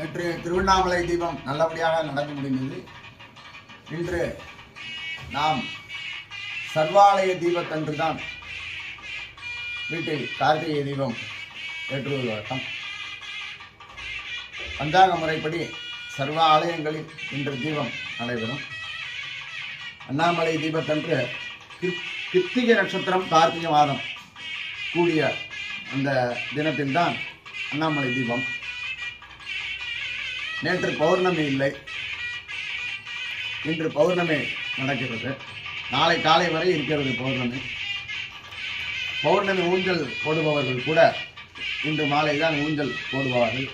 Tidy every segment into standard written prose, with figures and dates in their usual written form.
நேற்று திருவண்ணாமலை தீபம் நல்லபடியாக நடந்து முடிந்தது. இன்று நாம் சர்வாலய தீபத்தன்று தான் வீட்டில் கார்த்திகை தீபம் ஏற்றுவது வழக்கம். பஞ்சாங்க முறைப்படி சர்வ ஆலயங்களில் இன்று தீபம் நடைபெறும். அண்ணாமலை தீபத்தன்று கிருத்திகை நட்சத்திரம் கார்த்திகை மாதம் கூடிய அந்த தினத்தில்தான் அண்ணாமலை தீபம். நேற்று பௌர்ணமி இல்லை, இன்று பௌர்ணமி நடக்கிறது. நாளை காலை வரை இருக்கிறது பௌர்ணமி. பௌர்ணமி ஊஞ்சல் போடுபவர்கள் கூட இன்று மாலை தான் ஊஞ்சல் போடுவார்கள்.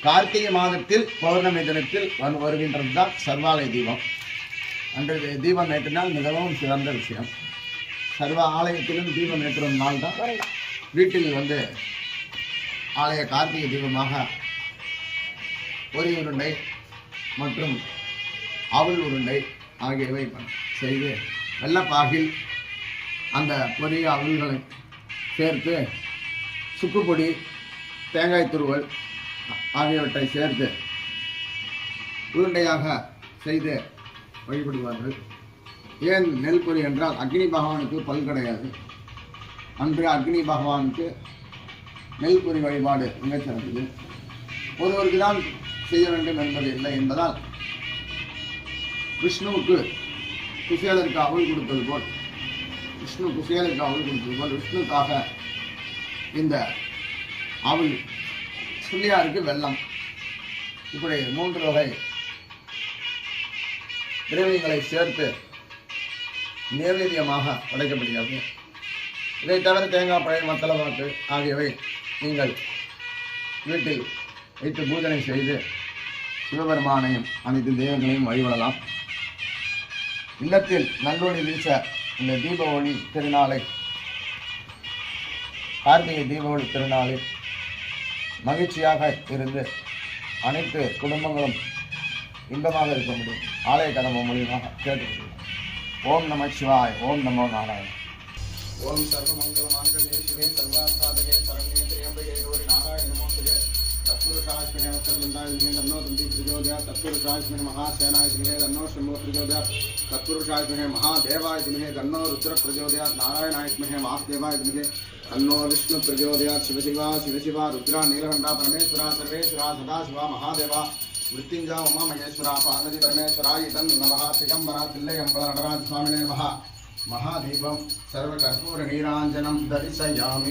கார்த்திகை மாதத்தில் பௌர்ணமி தினத்தில் வருகின்றது தான் சர்வாலய தீபம். அன்று தீபம் ஏற்றினால் மிகவும் சிறந்த விஷயம். சர்வ ஆலயத்திலும் தீபம் ஏற்றும் நாள் தான் வீட்டில் ஆலய கார்த்திகை தீபமாக பொரி உருண்டை மற்றும் அவல் உருண்டை ஆகியவை செய்து வெள்ளப்பாகில் அந்த பொரிய அவல்களை சேர்த்து சுக்குப்பொடி, தேங்காய் துருவல் ஆகியவற்றை சேர்த்து உருண்டையாக செய்து வழிபடுவார்கள். ஏன் நெல் பொரி என்றால் அக்னி பகவானுக்கு பல் கிடையாது. அன்று அக்னி பகவானுக்கு நெல் பொரி வழிபாடு மிகச் சிறந்தது. ஒருவருக்கு தான் செய்ய வேண்டும் என்பது இல்லை என்பதால் விஷ்ணுவுக்கு குசேலருக்கு அவள் கொடுத்தது போல் விஷ்ணுக்காக இந்த அவள், பிள்ளையாருக்கு வெல்லம், இப்படி 3 வகை திரவியங்களை சேர்த்து நைவேத்தியமாக படைக்கப்படுகிறது. இதை தவிர தேங்காய் பழை, மத்தளவாக்கு ஆகியவை நீங்கள் வீட்டில் வைத்து பூஜனை செய்து சிவபெருமானையும் அனைத்து தெய்வங்களையும் வழிபடலாம். இல்லத்தில் நல்லொளி வீச இந்த தீப ஒளி திருநாளை, கார்த்திகை தீப ஒளி திருநாளில் மகிழ்ச்சியாக இருந்து அனைத்து குடும்பங்களும் இன்பமாக இருக்க முடியும். ஆலய கடமை மூலியமாக கேட்டுக்கொள்கிறோம். ஓம் நம சிவாய். ஓம் நமோ நாராயண. ஓம் சர்வமங்கல மாங்கல்யே சிவே சர்வார்த்தாதகே சரண்யே திரியம்பகே கௌரி நாராயண நமோஸ்துதே. தத்புருஷாஸ்மினே வஸ்திரபந்தாயினே தன்னோ தந்தி பிரச்சோதயாத். தத்புருஷாஸ்மினே மகாசேனாயினே தன்னோ சம்போ பிரச்சோதயாத். தத்புருஷாஸ்மினே மகாதேவாயினே தன்னோ ருத்ர பிரச்சோதயாத். நாராயணாயினே மகாதேவாயினே தன்னோ விஷ்ணு பிரச்சோதயாத். சிவசிவா ருத்ரா நீலகண்டா பரமேஸ்வரா சர்வேஸ்வரா சதாசிவா மகாதேவா மிருத்யுஞ்சா உமா மகேஸ்வரா பார்வதி பரமேஸ்வராய தன் நமः. திகம்பரா தில்லையம்பல நடராஜ சுவாமினே நமः. महादीपं सर्वकर्पूर नीराञ्जनं दर्शयामि.